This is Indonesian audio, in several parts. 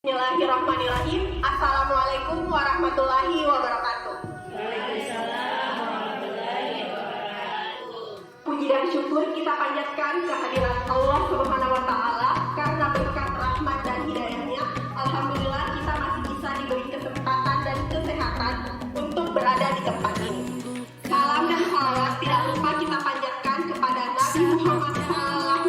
Bismillahirrahmanirrahim. Assalamualaikum warahmatullahi wabarakatuh. Waalaikumsalam warahmatullahi wabarakatuh. Puji dan syukur kita panjatkan kehadiran Allah Subhanahu wa Ta'ala karena berkat rahmat dan hidayahnya, alhamdulillah kita masih bisa diberi kesempatan dan kesehatan untuk berada di tempat ini. Salam dan salawat tidak lupa kita panjatkan kepada Nabi Muhammad SAW,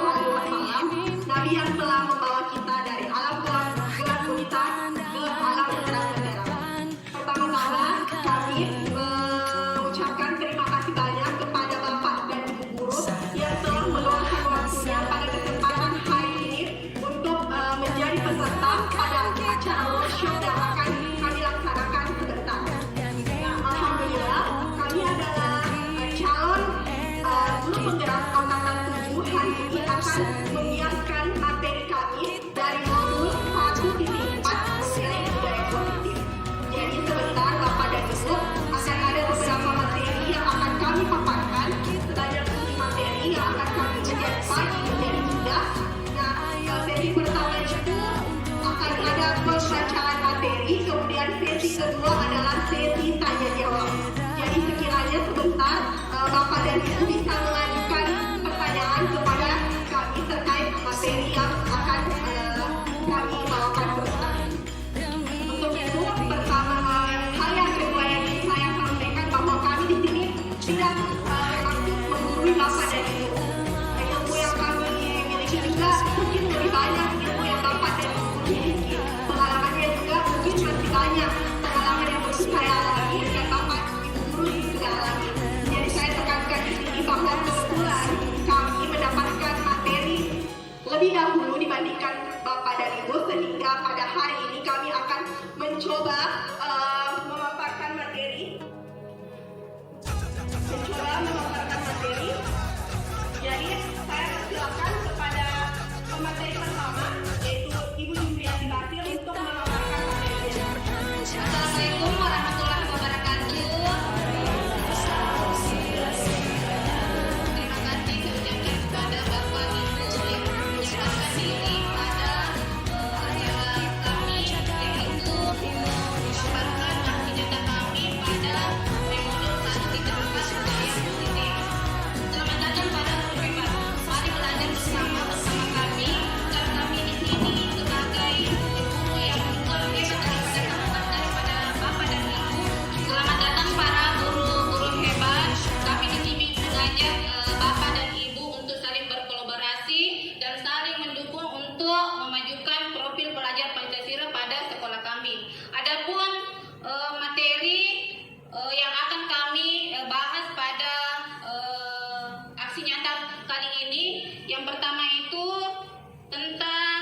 Nabi yang telah membawa kita dari alam gelap gulita ke alam terang benderang. Pertama-tama kami mengucapkan terima kasih banyak kepada Bapak dan Ibu Guru yang telah meluangkan waktunya pada kesempatan hari ini untuk menjadi peserta pada acara workshop yang akan kami laksanakan sebentar. Alhamdulillah, kami adalah calon guru penggerak angkatan 7 hari ini akan menyiapkan materi kami dari modul 1.4 mengenai budaya positif. Jadi sebentar Bapak dan Ibu akan ada beberapa materi yang akan kami paparkan sebanyak 7 materi yang akan kami menjadi pagi menjadi juga. Nah, sesi pertama itu akan ada pembacaan materi, kemudian sesi kedua adalah sesi tanya jawab. Jadi sekiranya sebentar Bapak dan Ibu bisa mengajukan pertanyaan kepada kami terkait materi yang akan kami bawakan sebentar. Untuk itu, pertama hal yang kedua yang ingin saya sampaikan bahwa kami di sini tidak maksud menggurui Bapak dan Ibu. Ilmu yang kami miliki juga mungkin lebih banyak ilmu yang Bapak dan Ibu miliki. Pengalamannya juga mungkin masih banyak pengalaman yang belum saya alami dan Bapak Ibu guru juga alami. Jadi saya tekankan di sini bahwa kebetulan kami mendapatkan materi lebih dahulu dibandingkan Bapak dan Ibu, sehingga pada hari ini kami akan mencoba memaparkan materi. Jadi saya persilakan kepada pemateri pertama, yaitu Ibu Jumriyati Basir untuk memaparkan materinya. Assalamualaikum warahmatullahi wabarakatuh. Terima kasih saya ucapkan kepada Bapak Ibu yang menyempatkan diri pada acara kami, yaitu memaparkan aksi nyata kami pada modul 1.4 budaya positif. Selamat datang pada guru hebat. Mari belajar bersama kami, dan kami di sini sebagai guru yang lebih hebat daripada Bapak dan Ibu. Selamat datang para guru-guru hebat. Kami di sini mengajak Bapak dan Ibu untuk saling berkolaborasi dan saling mendukung untuk memajukan profil pelajar Pancasila pada sekolah kami. Adapun materi yang akan kami bahas pada aksi nyata kali ini, yang pertama itu tentang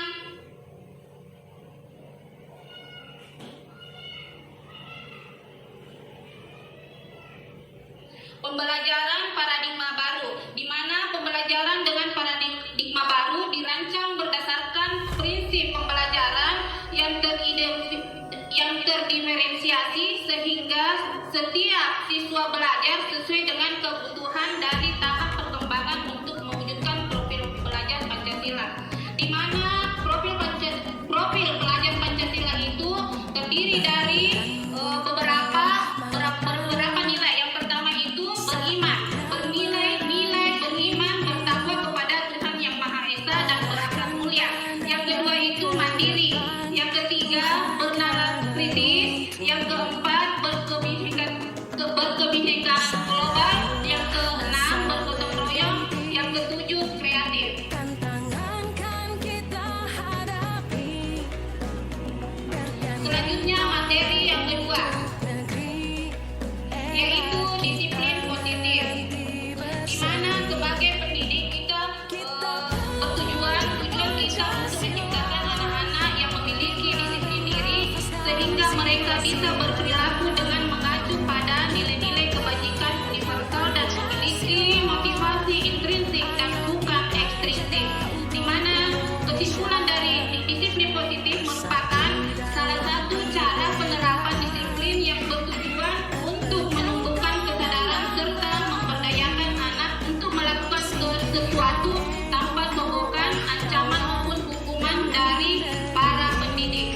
pembelajaran paradigma baru, di mana pembelajaran dengan paradigma baru dirancang berdasarkan prinsip pembelajaran yang terdiferensiasi sehingga setiap siswa belajar sesuai dengan kebutuhan dari tahap perkembangan untuk mewujudkan profil pelajar Pancasila, di mana profil pelajar Pancasila itu terdiri dari beberapa nilai. Yang pertama itu beriman, beriman bertakwa kepada Tuhan Yang Maha Esa dan berakhlak mulia. Yang kedua itu mandiri. Yang ketiga bernalar kritis. Yang keempat berkebinekaan global. Yang keenam bergotong royong. Yang ketujuh kreatif. Selanjutnya materi yang kedua, yaitu disiplin positif, di mana sebagai pendidik kita tujuan kita untuk menciptakan anak-anak yang memiliki disiplin diri sehingga mereka bisa berperilaku dengan mengacu pada nilai-nilai kebajikan universal dan memiliki motivasi intrinsik dan bukan ekstrinsik, di mana kesimpulan dari disiplin positif merupakan salah satu cara penerapan disiplin yang bertujuan untuk menumbuhkan kesadaran serta memberdayakan anak untuk melakukan sesuatu tanpa sogokan, ancaman maupun hukuman dari para pendidik.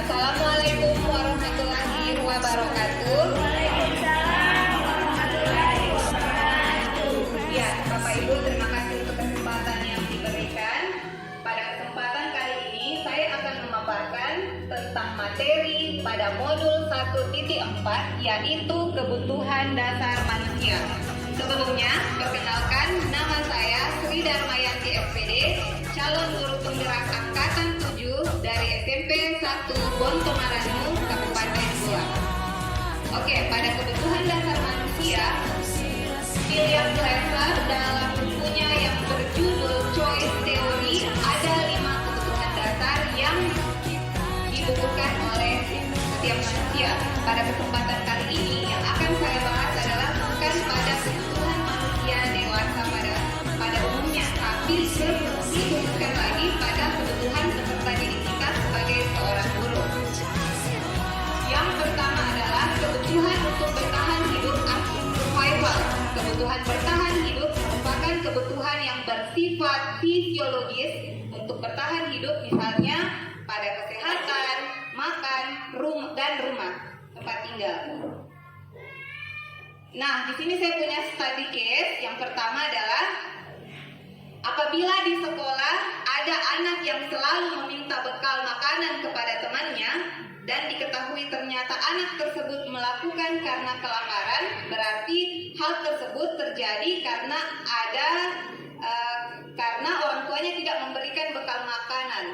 Assalamualaikum warahmatullahi wabarakatuh. Ya, Bapak Ibu, terima kasih untuk kesempatan yang diberikan. Pada kesempatan kali ini saya akan memaparkan tentang materi pada modul 1.4, yaitu kebutuhan dasar manusia. Sebelumnya, perkenalkan, nama saya Sri Darmayanti SPD, calon guru penggerak angkatan 7 dari SMP 1 Bontomaranu, Kabupaten Goa. Oke, pada kebutuhan dasar manusia, William Glasser dalam bukunya yang berjudul Choice Theory ada 5 kebutuhan dasar yang dibutuhkan oleh setiap manusia. Pada kesempatan kali ini yang akan saya bahas adalah bukan pada kebutuhan manusia dewasa pada umumnya, tapi dikhususkan lagi pada kebutuhan peserta didik kita sebagai seorang guru. Yang pertama adalah kebutuhan untuk bertahan hidup atau survival. Kebutuhan bertahan hidup merupakan kebutuhan yang bersifat fisiologis untuk bertahan hidup, misalnya pada kesehatan, makan, dan rumah tempat tinggal. Nah, di sini saya punya study case. Yang pertama adalah apabila di sekolah ada anak yang selalu meminta bekal makanan kepada temannya dan diketahui ternyata anak tersebut melakukan karena kelaparan, berarti hal tersebut terjadi karena orang tuanya tidak memberikan bekal makanan.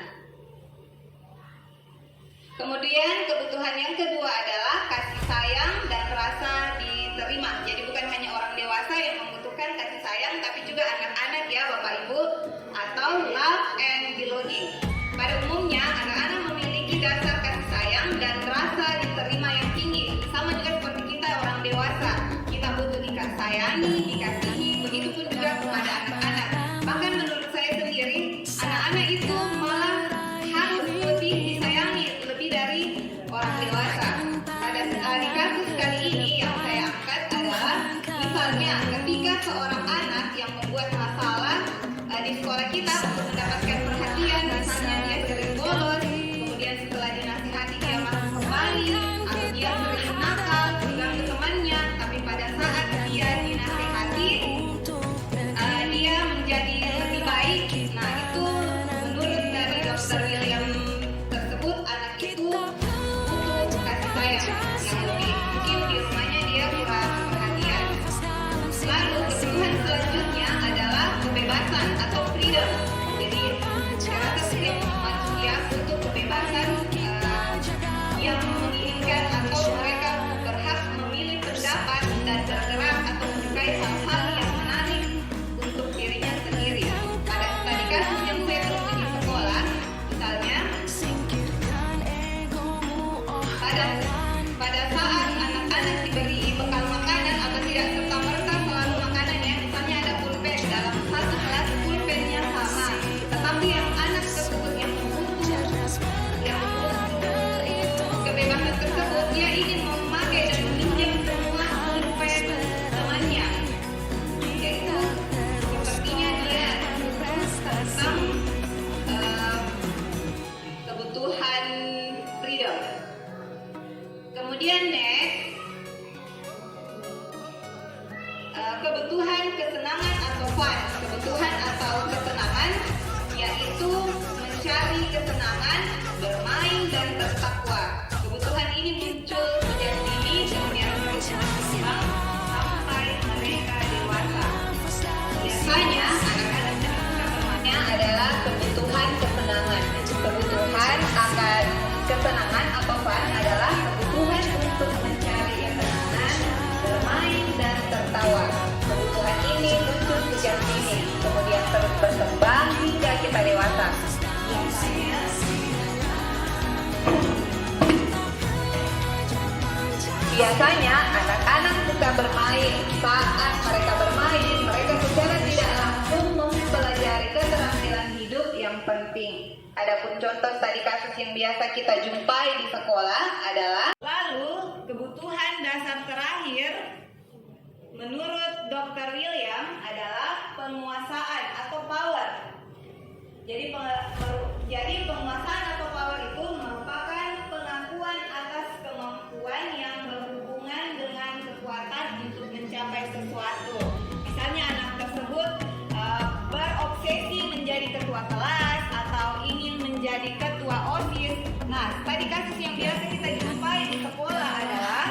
Kemudian kebutuhan yang kedua adalah kasih sayang dan rasa diterima. Jadi bukan hanya orang dewasa yang membutuhkan kasih sayang, tapi juga anak-anak ya Bapak Ibu, atau love and belonging. Pada umumnya anak-anak memiliki dasar kasih sayang dan rasa diterima yang tinggi. Sama juga seperti kita orang dewasa, kita butuh dikasayangi, dikasihi, begitu pun juga kepada anak-anak. Bahkan menurut saya sendiri, anak-anak itu malah harus lebih disayangi lebih dari orang dewasa. Di kasus kali ini yang saya angkat adalah misalnya ketika seorang anak yang membuat masalah di sekolah kita untuk mendapatkan perhatian, misalnya dia sering bolos, kemudian setelah dinasihati dia masuk kembali, atau dia sering nakal, mengganggu temannya, tapi pada saat dia dinasihati dia menjadi lebih baik. Nah, itu menurut dari Dr. William tersebut, anak itu butuh kasih sayang yang lebih. Mungkin di rumahnya dia kurang perhatian. Lalu kebutuhan selanjutnya adalah kebebasan atau freedom. Jadi saya rasa setiap manusia butuh kebebasan yang menginginkan atau mereka berhak memilih pendapat dan bergerak atau menyukai hal-hal yang menarik untuk dirinya sendiri. Pada tadi kasus yang saya temui di sekolah, misalnya pada saat anak-anak diberi bekal makanan atau tidak serta-merta selalu makanannya, misalnya ada pulpen, dalam satu kelas pulpennya sama, tetapi yang anak tersebut yang butuh kebebasan tersebut, dia ingin memakai dan meminjam semua pulpen temannya, yaitu sepertinya dia tentang kebutuhan freedom. Kemudian next, kebutuhan kesenangan atau fun. Kebutuhan atau kesenangan yaitu mencari kesenangan, bermain dan bertakwa. Kebutuhan ini muncul sejak dini kemudian terus berkembang sampai mereka dewasa. Biasanya anak-anak yang adalah kebutuhan kesenangan. Kebutuhan akan kesenangan atau fun adalah kebutuhan untuk mencari kesenangan, bermain dan tertawa. Kebutuhan ini muncul sejak dini, kemudian terus berkembang hingga kita dewasa. Biasanya anak-anak suka bermain. Saat mereka bermain, mereka secara tidak langsung mempelajari keterampilan hidup yang penting. Adapun contoh tadi kasus yang biasa kita jumpai di sekolah adalah, lalu kebutuhan dasar terakhir menurut Dr. William adalah penguasaan atau power. Jadi penguasaan atau power itu merupakan Dari kasus yang biasa kita jumpai di sekolah adalah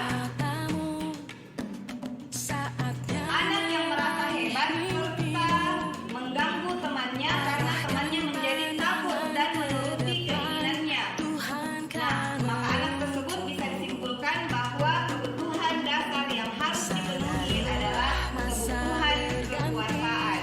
anak yang merasa hebat serta mengganggu temannya karena temannya menjadi takut dan menuruti keinginannya. Nah, maka anak tersebut bisa disimpulkan bahwa kebutuhan dasar yang harus dipenuhi adalah kebutuhan kekuasaan.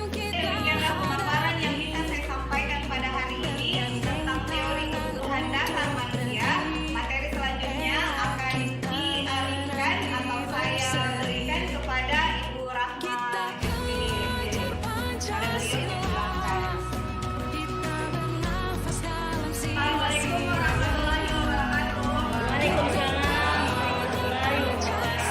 Demikianlah pemaparan yang bisa saya sampaikan pada hari ini tentang teori kebutuhan dasar manusia. Materi selanjutnya akan dialihkan atau saya berikan kepada Ibu Rahma SPDMD. Pada beliau dipersilakan. Assalamualaikum warahmatullahi wabarakatuh. Waalaikumsalam warahmatullahi wabarakatuh.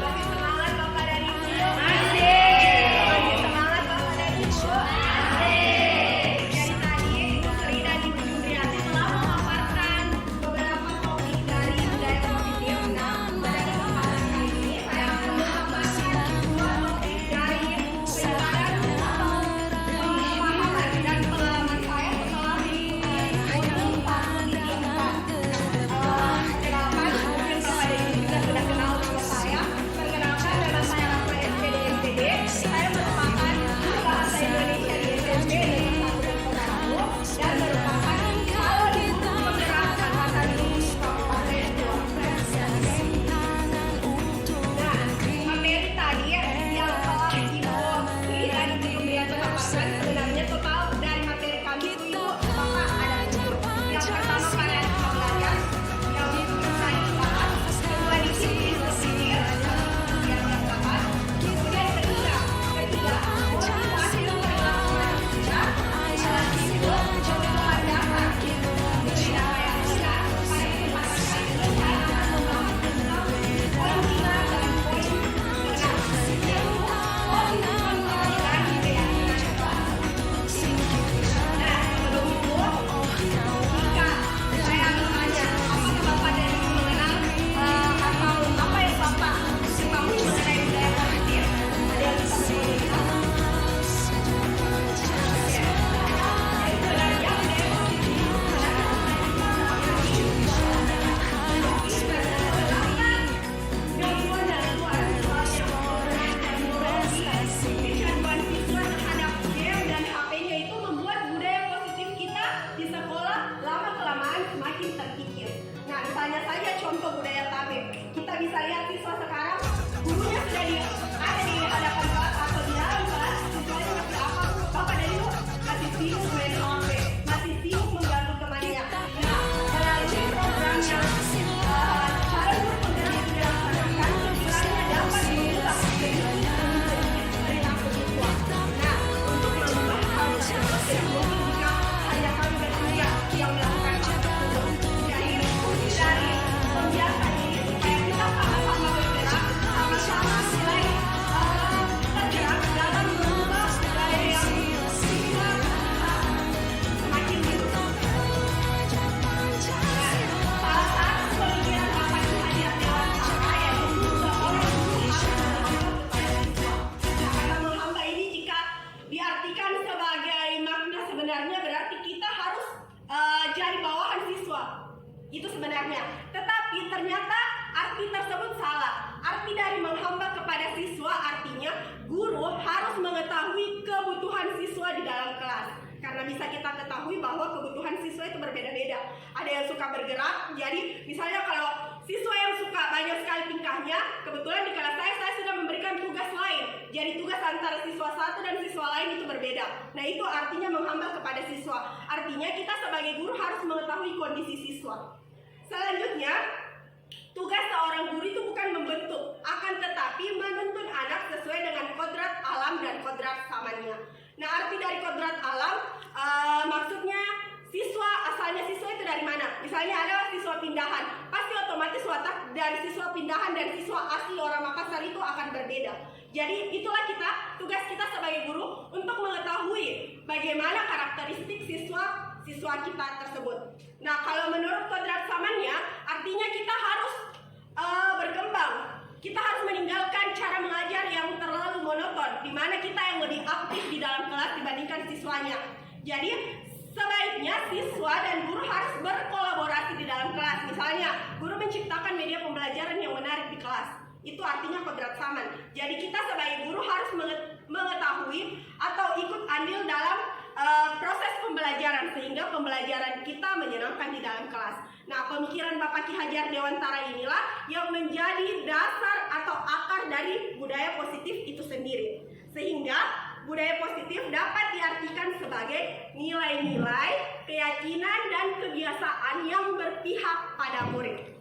Masih semangat Bapak dan Ibu? Asik. Masih semangat Bapak dan Ibu? Asik. Dari tadi Ibu Sri dan Ibu Jumriyati telah memaparkan beberapa topik dari budaya positif. Nah, pada kesempatan kali ini saya akan memaparkan dua topik dari penjelasan atau pemahaman dan pengalaman saya setelah mengikuti modul 1 3 4. Kenalkan, mungkin Bapak dan Ibu juga sudah kenal sama saya. Perkenalkan, nama saya Rahma SPDMD. Saya merupakan guru bahasa Indonesia di SMP Negeri 1 dan Kota Palu dan merupakan calon guru penggerak bahasa Indonesia Kabupaten Jawa Barat. Nah, materi tadi yang telah Ibu Sri dan Ibu Jumriyati paparkan sebenarnya total dari materi kami itu Bapak ada 7. Yang pertama variasi pembelajaran, yang bisa dibahas, kedua disiplin berpikir, yang dapat, kemudian ketiga motivasi perilaku manusia, yang kedua kebutuhan dasar, kemudian yang ketiga partisipasi dan saya akan membahas tentang poin 5 dan poin 6 yaitu komitmen dan keyakinan. Nah, sebelum itu, jika saya bertanya, apakah Bapak dan Ibu mengenal atau apa yang Bapak ketahui mengenai budaya positif? Ada yang bisa menunjukkan? Ya. Jadi sebenarnya budaya positif gangguan dalam kehidupan kecanduan siswa terhadap game dan HP-nya itu membuat budaya positif kita di sekolah lama-kelamaan semakin terkikis. Nah, misalnya saja contoh budaya tabib. Kita bisa lihat siswa sekarang, gurunya sudah ada di hadapan kelas atau di dalam kelas, siswanya masih apa? Bapak dan Ibu masih sibuk main HP, masih sibuk mengganggu temannya. Nah, melalui program yang cara guru penggerak yang dilaksanakan, kiranya dapat mengubah perilaku siswa. Nah, untuk mengubah hal tersebut tidak mungkin jika hanya kami bertiga yang melakukan hal tersebut. Jadi, dari membiasakan diri supaya kita sama-sama bergerak, sama-sama mulai tergerak dalam mengubah budaya yang kita semakin buruk. Salah satu pemikiran Bapak itu hadir dalam hamba yaitu seorang guru harus berhamba kepada siswa. Nah, karena menghamba ini jika diartikan sebagai makna sebenarnya berarti kita harus jadi bawahan siswa. Itu sebenarnya. Tetapi ternyata arti tersebut salah. Arti dari menghamba kepada siswa artinya guru harus mengetahui kebutuhan siswa di dalam kelas. Karena bisa kita ketahui bahwa kebutuhan siswa itu berbeda-beda. Ada yang suka bergerak, jadi misalnya kalau siswa yang suka banyak sekali tingkahnya, kebetulan di kelas saya sudah memberikan tugas lain. Jadi tugas antara siswa satu dan siswa lain itu berbeda. Nah, itu artinya menghamba kepada siswa. Artinya kita sebagai guru harus mengetahui kondisi siswa. Selanjutnya, tugas seorang guru itu bukan membentuk, akan tetapi menuntun anak sesuai dengan kodrat alam dan kodrat zamannya. Nah, arti dari kodrat alam maksudnya asalnya siswa itu dari mana? Misalnya ada siswa pindahan, pasti otomatis watak dari siswa pindahan dan siswa asli orang Makassar itu akan berbeda. Jadi itulah tugas kita sebagai guru untuk mengetahui bagaimana karakteristik siswa kita tersebut. Nah, kalau menurut kodrat zamannya, artinya kita harus berkembang. Kita harus meninggalkan cara mengajar yang terlalu monoton, di mana kita yang lebih aktif di dalam kelas dibandingkan siswanya. Jadi Sebaiknya siswa dan guru harus berkolaborasi di dalam kelas. Misalnya, guru menciptakan media pembelajaran yang menarik di kelas. Itu artinya kebersamaan. Jadi kita sebagai guru harus mengetahui atau ikut andil dalam proses pembelajaran sehingga pembelajaran kita menyenangkan di dalam kelas. Nah, pemikiran Bapak Ki Hajar Dewantara inilah yang menjadi dasar atau akar dari budaya positif itu sendiri. Sehingga budaya positif dapat diartikan sebagai nilai-nilai, keyakinan, dan kebiasaan yang berpihak pada murid.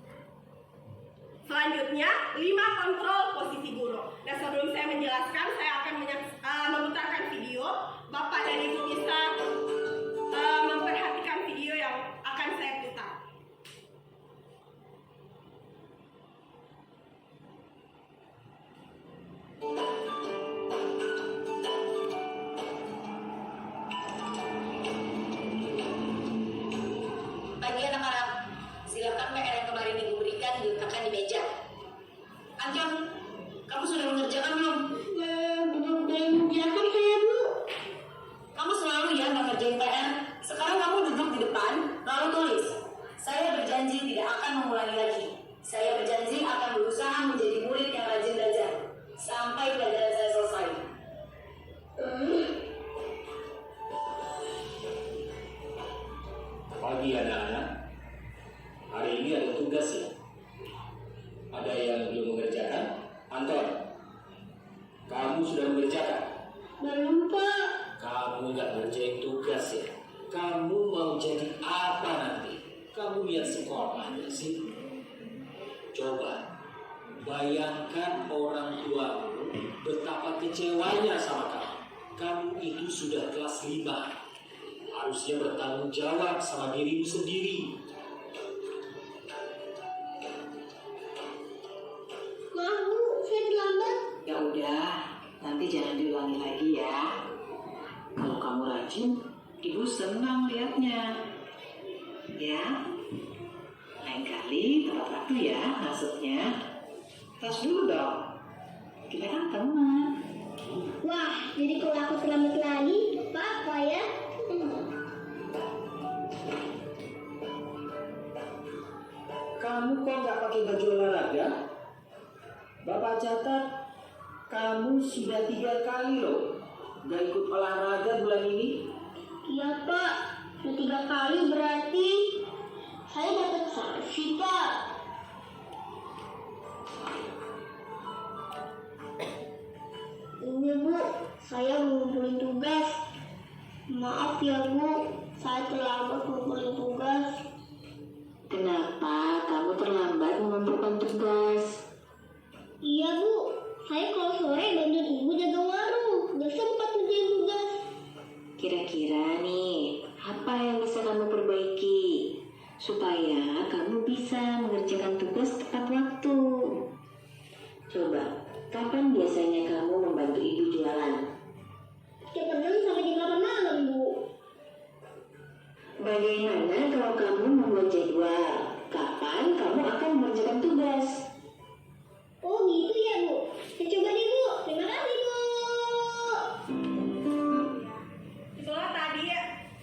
Selanjutnya, 5 kontrol posisi guru. Nah, sebelum saya menjelaskan, saya akan memutarkan video. Bapak dan Ibu bisa memperhatikan video yang akan saya putar. Pagi anak-anak, silakan PR yang kemarin ibu berikan diletakkan di meja. Anjang, kamu sudah mengerjakan belum? Belum mengerjakan saya, Bu. Kamu selalu ya nggak ngerjain PR. Sekarang kamu duduk di depan, lalu tulis. Saya berjanji tidak akan mengulangi lagi. Saya berjanji akan berusaha menjadi murid yang rajin belajar sampai pelajaran saya selesai. Pagi anak-anak, hari ini ada tugas ya. Ada yang belum mengerjakan? Anton, kamu sudah mengerjakan? Belum, Pak. Kamu nggak ngerjain tugas ya? Kamu mau jadi apa nanti? Kamu lihat sekolahnya sih. Coba bayangkan orang tuamu betapa kecewanya sama kamu. Kamu itu sudah kelas 5. Harusnya bertanggung jawab sama dirimu sendiri. Maaf, Bu. Saya terlambat. Ya udah, nanti jangan diulangi lagi ya. Kalau kamu rajin, ibu senang lihatnya. Ya, lain kali tepat waktu ya masuknya. Tes dulu dong. Kita kan teman. Wah, jadi kalau aku terlambat lagi, apa ya? Kamu kok nggak pakai baju olahraga? Bapak catat, kamu sudah 3 kali loh nggak ikut olahraga bulan ini. Iya, Pak. Sudah 3 kali berarti saya dapat sanksi, Pak. Ini, Bu. Saya ngumpulin tugas. Maaf ya, Bu. Saya terlambat ngumpulin tugas. Kenapa kamu terlambat mengumpulkan tugas? Iya, Bu. Saya kalau sore bantuin ibu jaga warung. Gak sempat ngerjain tugas. Kira-kira nih, apa yang bisa kamu perbaiki supaya kamu bisa mengerjakan tugas tepat waktu? Coba, kapan biasanya kamu membantu ibu jualan? Tiap kadang sampai jam 8 malam, Bu. Bagaimana kalau kamu membuat jadwal? Kapan kamu akan mengerjakan tugas? Oh gitu ya, Bu. Saya coba deh, Bu. Terima kasih, Bu. Itulah tadi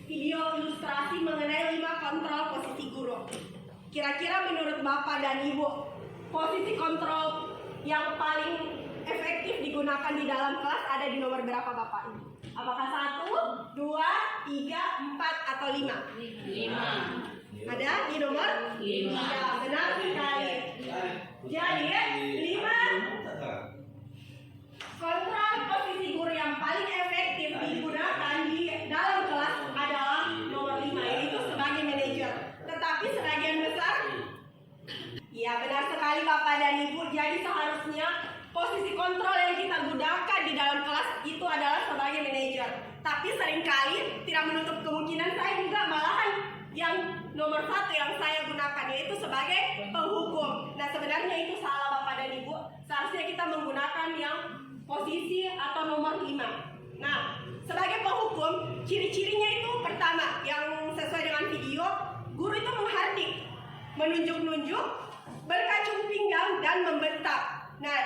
video ilustrasi mengenai 5 kontrol posisi guru. Kira-kira menurut Bapak dan Ibu, posisi kontrol yang paling efektif digunakan di dalam kelas ada di nomor berapa Bapak ini? Apakah 1, 2, 3, 4, atau 5? 5. Ada di nomor 5. Ya, benar sekali. Jadi 5 kontrol posisi guru yang paling efektif digunakan di dalam kelas adalah nomor 5, yaitu sebagai manajer. Tetapi sebagian besar, ya benar sekali Bapak dan Ibu, jadi seharusnya posisi kontrol yang kita gunakan di dalam kelas itu adalah sebagai manajer. Tapi seringkali tidak menutup kemungkinan saya juga malahan yang nomor 1 yang saya gunakan, yaitu sebagai penghukum. Nah, sebenarnya itu salah Bapak dan Ibu. Seharusnya kita menggunakan yang posisi atau nomor 5. Nah, sebagai penghukum, ciri-cirinya itu pertama, yang sesuai dengan video, guru itu menghardik, menunjuk-nunjuk, berkacung pinggang, dan membentak. Nah,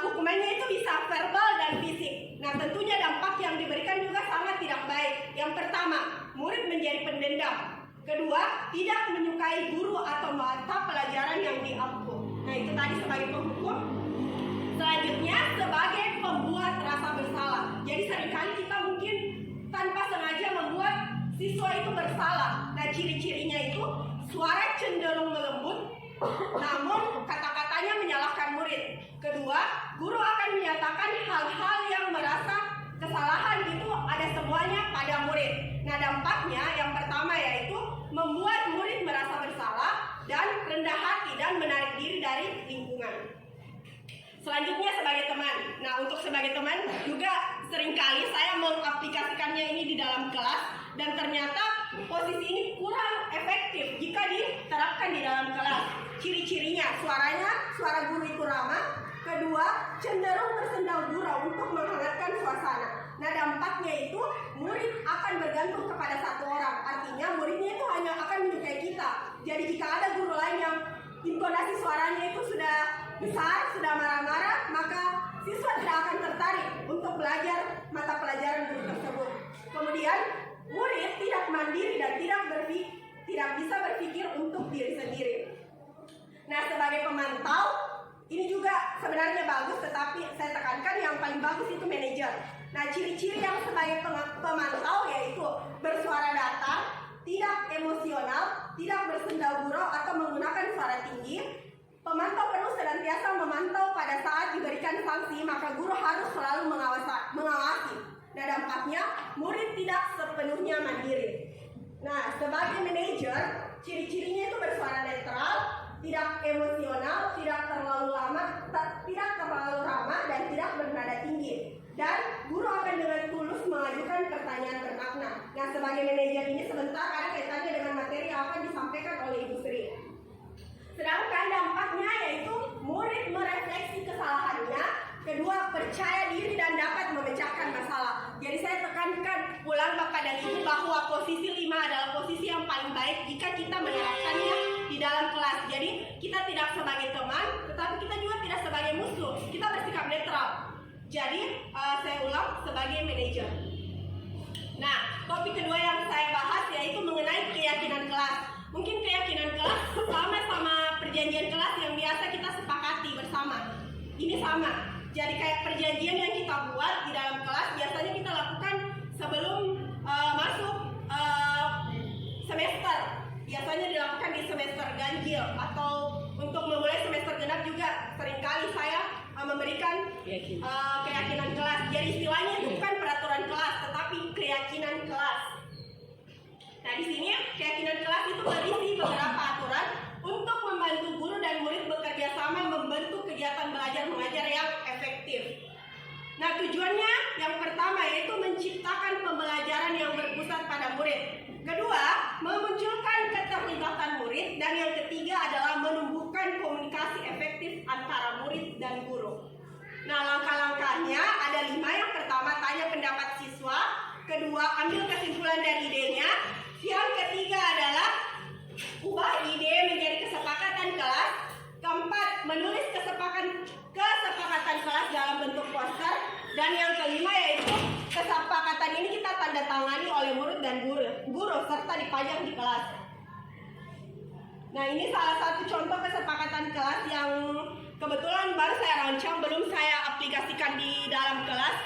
hukumannya itu bisa verbal dan fisik. Nah, tentunya dampak yang diberikan juga sangat tidak baik. Yang pertama, menjadi pendendam. Kedua, tidak menyukai guru atau mata pelajaran yang diampu. Nah, itu tadi sebagai penghukum. Selanjutnya, sebagai pembuat rasa bersalah. Jadi seringkali kita mungkin tanpa sengaja membuat siswa itu bersalah. Nah, ciri-cirinya itu suara cenderung melembut, namun kata-katanya menyalahkan murid. Kedua, guru akan menyatakan hal-hal yang merasa kesalahan itu ada semuanya pada murid. Nah, dampaknya yang pertama yaitu membuat murid merasa bersalah dan rendah hati dan menarik diri dari lingkungan. Selanjutnya sebagai teman. Nah, untuk sebagai teman juga seringkali saya mengaplikasikannya ini di dalam kelas dan ternyata posisi ini kurang efektif jika diterapkan di dalam kelas. Ciri-cirinya, suara guru itu ramah. Kedua, cenderung bersendau gurau untuk menghangatkan suasana. Nah, dampaknya itu murid akan bergantung kepada satu orang. Artinya muridnya itu hanya akan menyukai kita. Jadi jika ada guru lain yang intonasi suaranya itu sudah besar, sudah marah-marah, maka siswa tidak akan tertarik untuk belajar mata pelajaran guru tersebut. Kemudian, murid tidak mandiri dan tidak bisa berpikir untuk diri sendiri. Nah, sebagai pemantau, ini juga sebenarnya bagus, tetapi saya tekankan yang paling bagus itu manajer. Nah, ciri-ciri yang sebagai pemantau yaitu bersuara datar, tidak emosional, tidak bersendau gurau atau menggunakan suara tinggi. Pemantau perlu senantiasa memantau pada saat diberikan sanksi, maka guru harus selalu mengawasi. Nah, dampaknya murid tidak sepenuhnya mandiri. Nah, sebagai manajer, ciri-cirinya itu bersuara netral, tidak emosional, tidak terlalu ramah dan tidak bernada tinggi. Dan guru akan dengan tulus mengajukan pertanyaan bermakna. Nah, sebagai manajer ini sebentar ada kaitannya dengan materi yang akan disampaikan oleh Ibu Sri. Sedangkan dampaknya yaitu murid merefleksi kesalahannya. Kedua, percaya diri dan dapat memecahkan masalah. Jadi saya tekankan ulang Bapak dan Ibu bahwa posisi 5 adalah posisi yang paling baik jika kita menerapkannya di dalam kelas. Jadi kita tidak sebagai teman, tetapi kita juga tidak sebagai musuh. Kita bersikap netral. Jadi saya ulang sebagai manajer. Nah, topik kedua yang saya bahas yaitu mengenai keyakinan kelas. Mungkin keyakinan kelas sama perjanjian kelas yang biasa kita sepakati bersama. Ini sama. Jadi kayak perjanjian yang kita buat di dalam kelas biasanya kita lakukan sebelum masuk semester. Biasanya dilakukan di semester ganjil atau untuk memulai semester genap juga seringkali saya memberikan keyakinan kelas. Jadi istilahnya itu bukan peraturan kelas, tetapi keyakinan kelas. Nah, di sini keyakinan kelas itu berisi beberapa aturan untuk membantu guru dan murid bekerja sama membentuk kegiatan belajar mengajar yang efektif. Nah, tujuannya yang pertama yaitu menciptakan pembelajaran yang berpusat pada murid. Kedua, memunculkan keterlibatan murid. Dan yang ketiga adalah menumbuhkan komunikasi efektif antara murid dan guru. Nah, langkah-langkahnya ada 5. Yang pertama, tanya pendapat siswa. Kedua, ambil kesimpulan dari idenya. Yang ketiga adalah ubah ide menjadi kesepakatan kelas. Keempat, menulis kesepakatan kelas dalam bentuk poster. Dan yang kelima yaitu kesepakatan ini kita tanda tangani oleh murid dan guru serta dipajang di kelas. Nah, ini salah satu contoh kesepakatan kelas yang kebetulan baru saya rancang, belum saya aplikasikan di dalam kelas.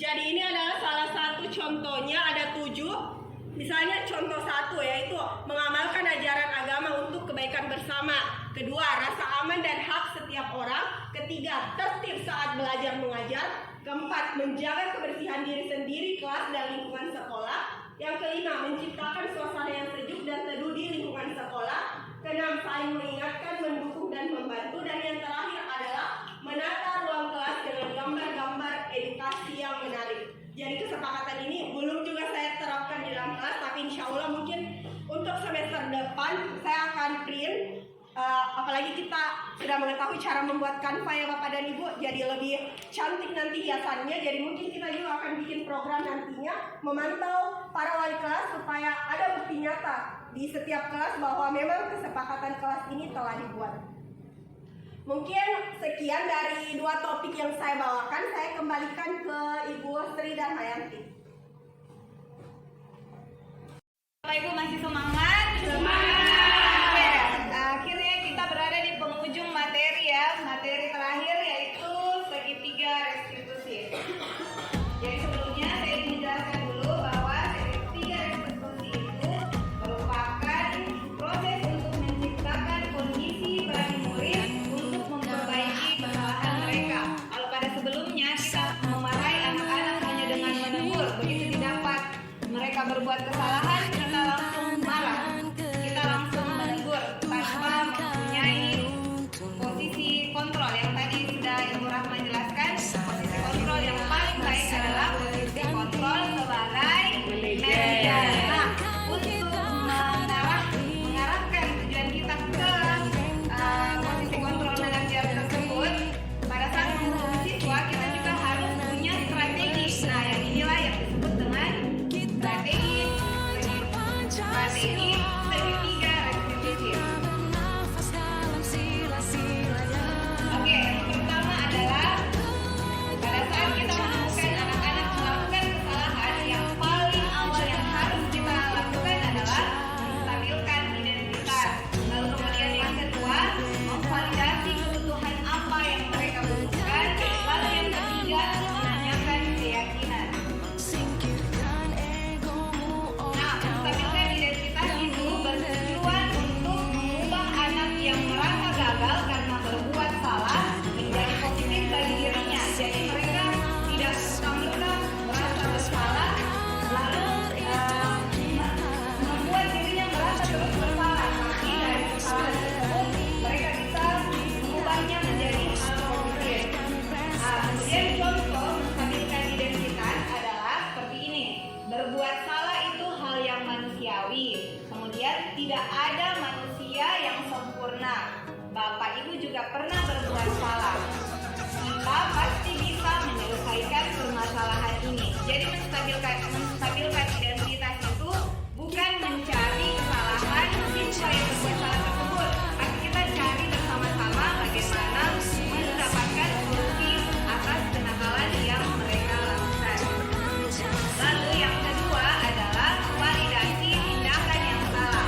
Jadi ini adalah salah satu contohnya, ada 7. Misalnya contoh 1 yaitu mengamalkan ajaran agama untuk kebaikan bersama. Kedua, rasa aman dan hak setiap orang. Ketiga, tertib saat belajar mengajar. Keempat, menjaga kebersihan diri sendiri, kelas dan lingkungan sekolah. Yang kelima, menciptakan suasana yang sejuk dan teduh di lingkungan sekolah. Keenam, saling mengingatkan, mendukung dan membantu. Dan yang terakhir adalah menata ruang kelas dengan gambar-gambar edukasi yang menarik. Jadi kesepakatan ini belum juga saya terapkan di dalam kelas, tapi insya Allah mungkin untuk semester depan saya akan print. Apalagi kita sudah mengetahui cara membuat Canva ya Bapak dan Ibu, jadi lebih cantik nanti hiasannya. Jadi mungkin kita juga akan bikin program nantinya memantau para wali kelas supaya ada bukti nyata di setiap kelas bahwa memang kesepakatan kelas ini telah dibuat. Mungkin sekian dari 2 topik yang saya bawakan. Saya kembalikan ke Ibu Sri dan Hayanti. Bapak Ibu masih semangat? Oke, akhirnya kita berada di penghujung materi ya. Materi terakhir yaitu segitiga restitusi. Jadi sebelumnya saya ingin menjelaskan dulu bahwa segitiga restitusi itu merupakan proses untuk menciptakan kondisi bagi murid untuk memperbaiki kesalahan mereka. Kalau pada sebelumnya kita memarahi anak-anak hanya dengan menegur, begitu didapat mereka berbuat kesalahan, kita langsung marah, kita langsung menegur tanpa mempunyai posisi kontrol yang tadi sudah Ibu Rahma jelaskan. Posisi kontrol yang paling baik adalah posisi kontrol sebagai media. Nah, untuk mengarahkan tujuan kita ke posisi kontrol manajer tersebut, pada saat menghukum siswa kita juga harus punya strategi. Nah, yang inilah yang disebut dengan strategi segitiga restitusi. Oke, yang pertama adalah pada saat kita menemukan anak-anak melakukan kesalahan, yang paling awal yang harus kita lakukan adalah menstabilkan identitas. Lalu kemudian yang kedua, memvalidasi kebutuhan apa yang mereka butuhkan. Lalu yang ketiga, menanyakan keyakinan. Nah, menstabilkan identitas itu bertujuan untuk mengubah anak yang merasa gagal karena berbuat salah menjadi positif bagi dirinya. Jadi mereka tidak serta-merta merasa bersalah lalu membuat dirinya merasa terus bersalah. Tapi dari kesalahan tersebut mereka bisa mengubahnya menjadi hal positif. Kemudian contoh menstabilkan identitas adalah seperti ini. Berbuat salah itu hal yang manusiawi. Kemudian tidak ada manusia yang sempurna. Bapak Ibu juga pernah berbuat salah. Kita pasti bisa menyelesaikan permasalahan ini. Jadi menstabilkan identitas itu bukan mencari kesalahan siswa yang berbuat salah tersebut, tapi kita cari bersama-sama bagaimana mendapatkan solusi atas kenakalan yang mereka lakukan. Lalu yang kedua adalah validasi tindakan yang salah.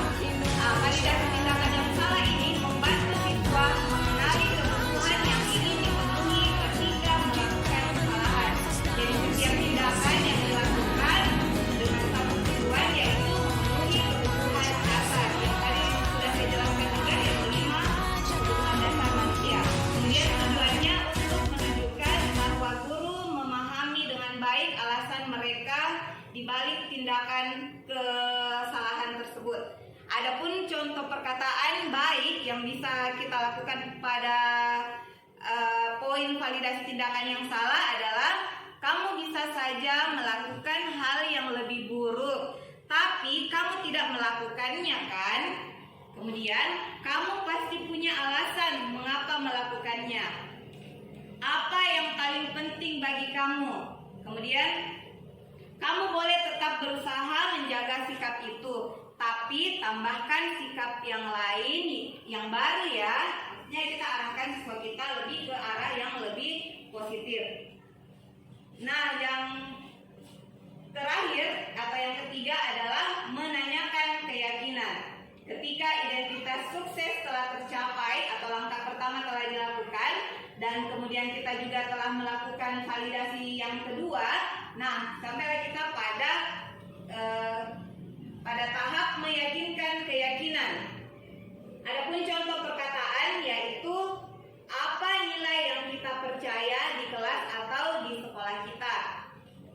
Validasi tindakan yang salah ini membantu siswa mengenali kebutuhan yang ingin dipenuhi ketika melakukan kesalahan. Jadi setiap tindakan yang dilakukan dengan satu tujuan yaitu memenuhi kebutuhan dasar. Yang tadi sudah saya jelaskan juga yang kelima, kebutuhan dasar manusia. Kemudian tujuannya untuk menunjukkan bahwa guru memahami dengan baik alasan mereka di balik tindakan kesalahan tersebut. Adapun contoh perkataan baik yang bisa kita lakukan pada poin validasi tindakan yang salah adalah kamu bisa saja melakukan hal yang lebih buruk, tapi kamu tidak melakukannya kan? Kemudian kamu pasti punya alasan mengapa melakukannya. Apa yang paling penting bagi kamu? Kemudian kamu boleh tetap berusaha menjaga sikap itu, tapi tambahkan sikap yang lain yang baru ya. Artinya kita arahkan siswa kita lebih ke arah yang lebih positif. Nah, yang terakhir atau yang ketiga adalah menanyakan keyakinan. Ketika identitas sukses telah tercapai atau langkah pertama telah dilakukan dan kemudian kita juga telah melakukan validasi yang kedua, nah sampailah kita pada tahap meyakinkan keyakinan. Adapun contoh perkataan yaitu apa nilai yang kita percaya di kelas atau di sekolah kita.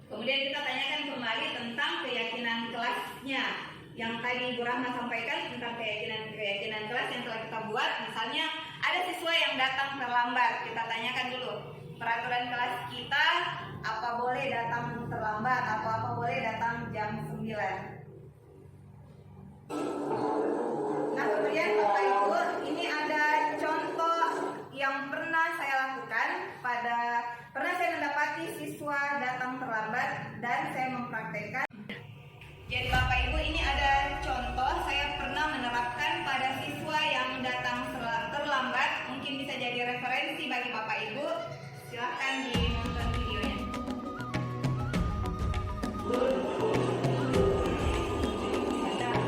Kemudian kita tanyakan kembali tentang keyakinan kelasnya. Yang tadi Ibu Rahma sampaikan tentang keyakinan kelas yang telah kita buat. Misalnya ada siswa yang datang terlambat, kita tanyakan dulu peraturan kelas kita, apa boleh datang terlambat atau apa boleh datang jam 9. Nah kemudian Bapak Ibu, ini ada contoh yang pernah saya lakukan pernah saya mendapati siswa datang terlambat dan saya mempraktekkan. Jadi Bapak Ibu, ini ada contoh saya pernah menerapkan pada siswa yang datang terlambat. Mungkin bisa jadi referensi bagi Bapak Ibu. Silahkan dinonton videonya. Ada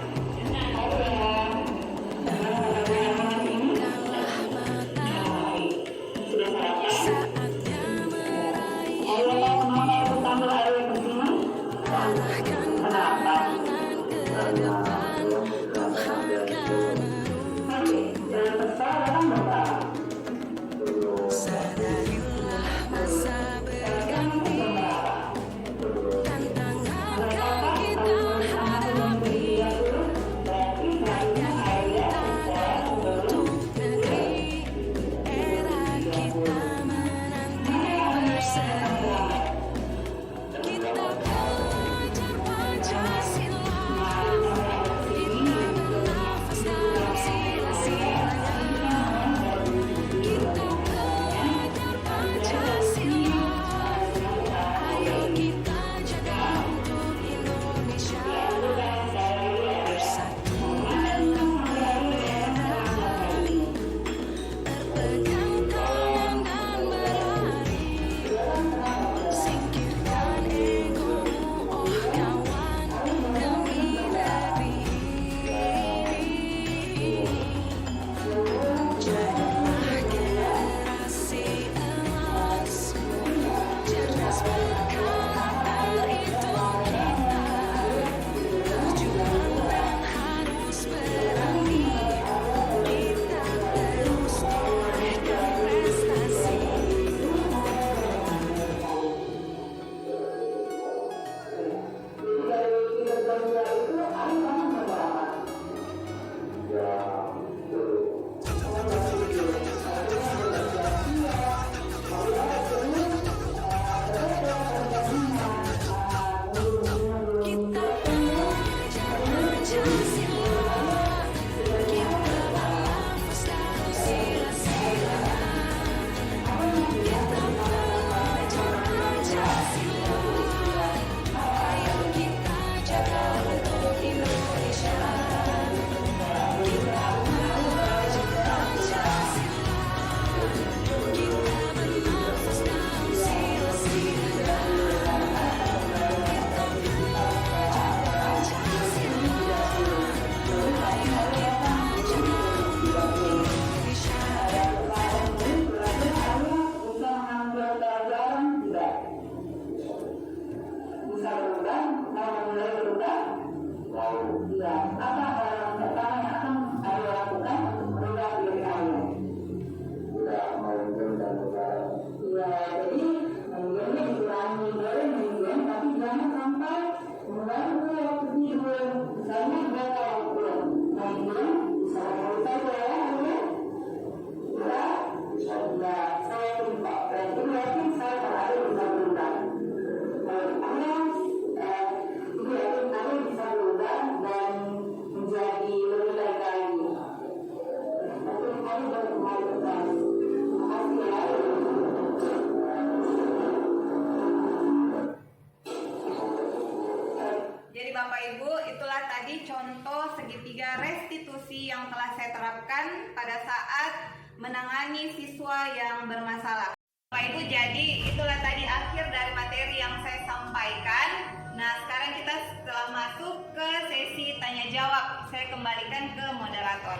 Jadi Bapak Ibu, itulah tadi contoh segitiga restitusi yang telah saya terapkan pada saat menangani siswa yang bermasalah. Bapak Ibu, jadi itulah tadi akhir dari materi yang saya sampaikan. Nah, sekarang kita setelah masuk ke sesi tanya jawab, saya kembalikan ke moderator.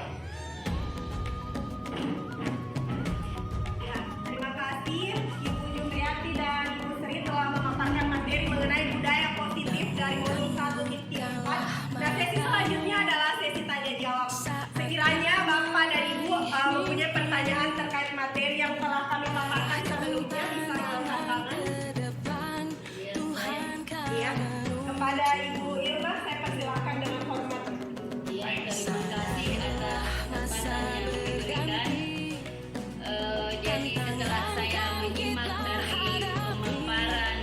Ya, terima kasih Ibu Jumriyati dan Ibu Sri telah memaparkan materi mengenai budaya positif dari modul 1 hingga 4. Nah, sesi selanjutnya adalah sesi tanya jawab. Sekiranya Bapak dan Ibu mempunyai pertanyaan terkait materi yang telah kami paparkan sebelumnya, bisa angkat tangan. Ya, kepada Ibu Irma saya persilakan dengan hormat. Ya, terima kasih atas kesempatan yang diberikan. Jadi setelah saya menyimak dari pemaparan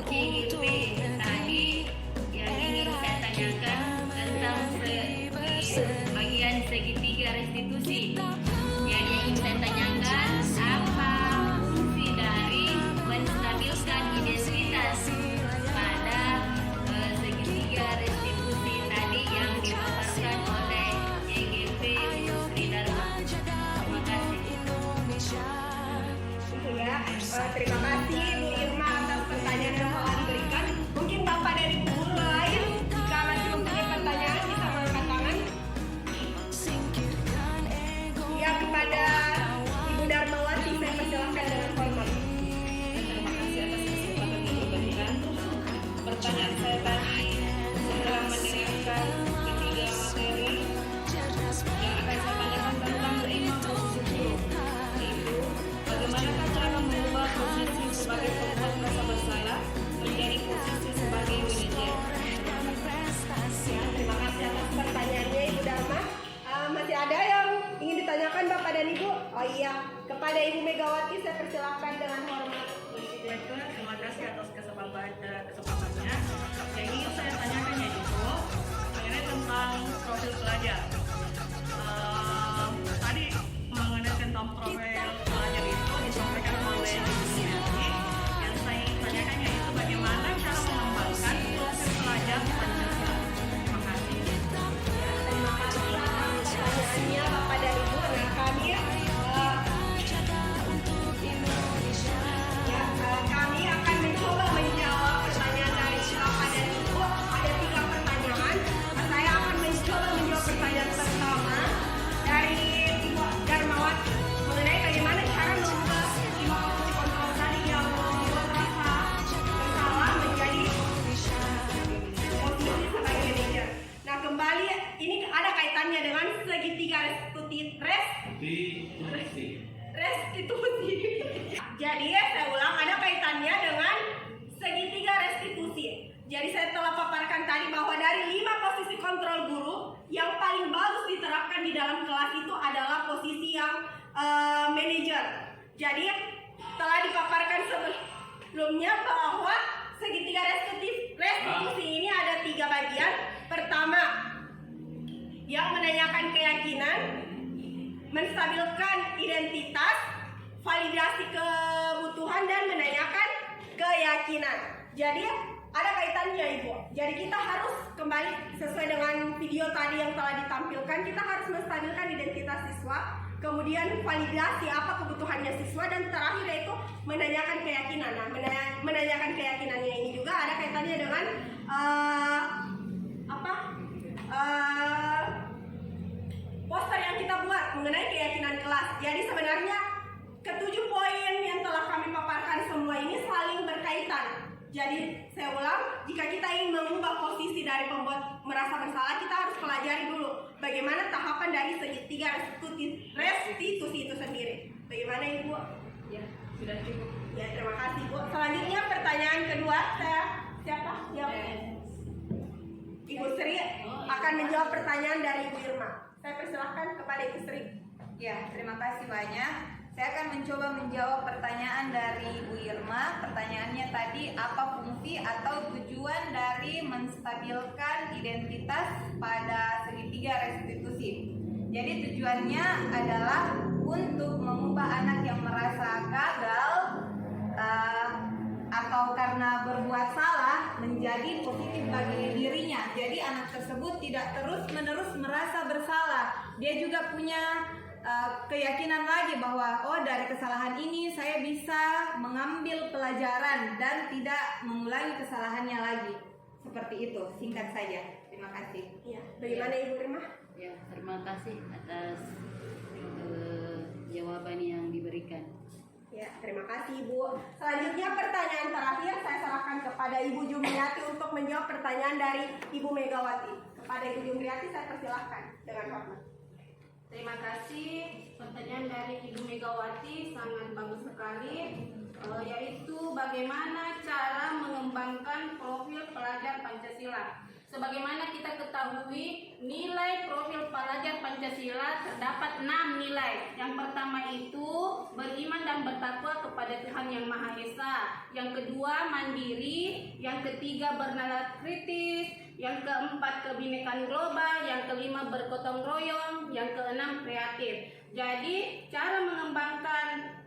GGP tadi, yang ingin saya tanyakan tentang bagian segitiga restitusi. Yang ingin saya tanyakan, apa fungsi dari menstabilkan identitas pada kesempatannya. Yang ingin saya tanyakan yaitu mengenai tentang profil pelajar. Tadi mengenai tentang profil pelajar itu disampaikan oleh Yuniati. Yang saya ingin tanyakan yaitu bagaimana cara mengembangkan profil pelajar Pancasila. Terima kasih. Terima kasih atas pertanyaannya Bapak dan Ibu. Nah, kami kami akan mencoba menjawab pertanyaan dari Bapak dan Ibu. Ada 3 pertanyaan. Saya akan mencoba menjawab pertanyaan pertama dari Ibu Darmawati mengenai bagaimana cara mengubah 5 posisi kontrol tadi yang membuat rasa bersalah menjadi posisi sebagai manajer. Nah, kembali ini ada kaitannya dengan segitiga restitusi. Jadi saya ulang, ada kaitannya dengan segitiga restitusi. Jadi saya telah paparkan tadi bahwa dari 5 posisi kontrol guru yang paling bagus diterapkan di dalam kelas itu adalah posisi yang manajer. Jadi telah dipaparkan sebelumnya bahwa segitiga restitusi ini ada 3 bagian. Pertama, yang menanyakan keyakinan, menstabilkan identitas, validasi kebutuhan, dan menanyakan keyakinan. Jadi ada kaitannya Ibu. Jadi kita harus kembali sesuai dengan video tadi yang telah ditampilkan, kita harus menstabilkan identitas siswa, kemudian validasi apa kebutuhannya siswa, dan terakhir yaitu menanyakan keyakinan. Nah, menanyakan keyakinannya ini juga ada kaitannya dengan poster yang kita buat mengenai keyakinan kelas. Jadi sebenarnya ke-7 poin yang telah kami paparkan semua ini saling berkaitan. Jadi saya ulang, jika kita ingin mengubah posisi dari pembuat merasa bersalah, kita harus pelajari dulu bagaimana tahapan dari segitiga restitusi itu sendiri. Bagaimana Ibu? Ya, sudah cukup. Ya, terima kasih Bu. Selanjutnya pertanyaan kedua, siapa? Ibu Sri akan menjawab pertanyaan dari Ibu Irma. Saya persilahkan kepada Ibu Sri. Ya, terima kasih banyak. Saya akan mencoba menjawab pertanyaan dari Bu Irma. Pertanyaannya tadi, apa fungsi atau tujuan dari menstabilkan identitas pada segitiga restitusi? Jadi tujuannya adalah untuk mengubah anak yang merasa gagal atau karena berbuat salah menjadi positif bagi dirinya. Jadi anak tersebut tidak terus-menerus merasa bersalah. Dia juga punya keyakinan lagi bahwa dari kesalahan ini saya bisa mengambil pelajaran dan tidak mengulangi kesalahannya lagi. Seperti itu, singkat saja. Terima kasih. Ya, bagaimana Ibu Irma? Ya, terima kasih atas jawaban yang diberikan. Ya, terima kasih Ibu. Selanjutnya pertanyaan terakhir saya serahkan kepada Ibu Jumiati untuk menjawab pertanyaan dari Ibu Megawati. Kepada Ibu Jumiati saya persilahkan dengan hormat. Terima kasih. Pertanyaan dari Ibu Megawati sangat bagus sekali, yaitu bagaimana cara mengembangkan profil pelajar Pancasila. Sebagaimana kita ketahui, nilai profil pelajar Pancasila terdapat 6 nilai. Yang pertama itu beriman dan bertakwa kepada Tuhan Yang Maha Esa. Yang kedua mandiri. Yang ketiga bernalar kritis. Yang keempat kebinekaan global. Yang kelima bergotong royong. Yang keenam kreatif. Jadi cara mengembangkan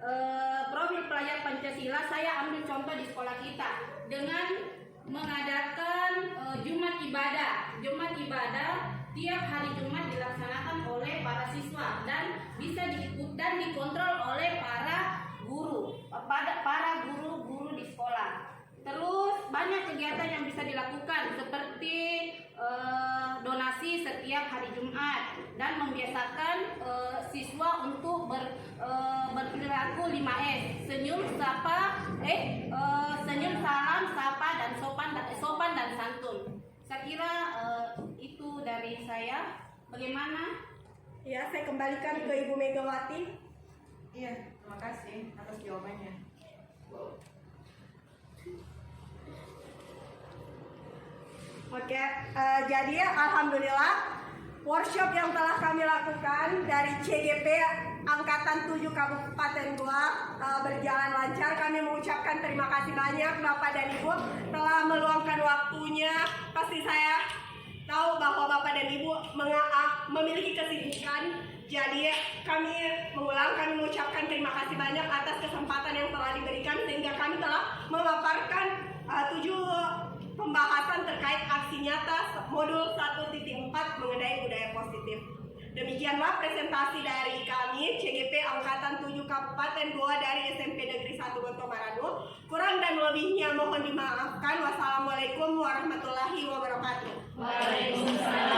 profil pelajar Pancasila, saya ambil contoh di sekolah kita dengan mengadakan Jumat Ibadah. Jumat Ibadah tiap hari Jumat dilaksanakan oleh para siswa dan bisa diikut dan dikontrol oleh para guru guru di sekolah. Terus banyak kegiatan yang bisa dilakukan seperti donasi setiap hari Jumat dan membiasakan siswa untuk berperilaku 5S: senyum, senyum, salam, sapa, dan sopan dan santun. Saya kira itu dari saya. Bagaimana? Ya, saya kembalikan ke Ibu Megawati. Iya, terima kasih atas jawabannya. Oke, jadi alhamdulillah workshop yang telah kami lakukan dari CGP Angkatan 7 Kabupaten Goa berjalan lancar. Kami mengucapkan terima kasih banyak Bapak dan Ibu telah meluangkan waktunya. Pasti saya tahu bahwa Bapak dan Ibu memiliki kesibukan. Jadi kami mengucapkan terima kasih banyak atas kesempatan yang telah diberikan sehingga kami telah memaparkan 7 pembahasan terkait aksi nyata modul 1.4 mengenai budaya positif. Demikianlah presentasi dari kami CGP Angkatan 7 Kabupaten Goa dari SMP Negeri 1 Gonto Maranu. Kurang dan lebihnya mohon dimaafkan. Wassalamualaikum warahmatullahi wabarakatuh. Waalaikumsalam.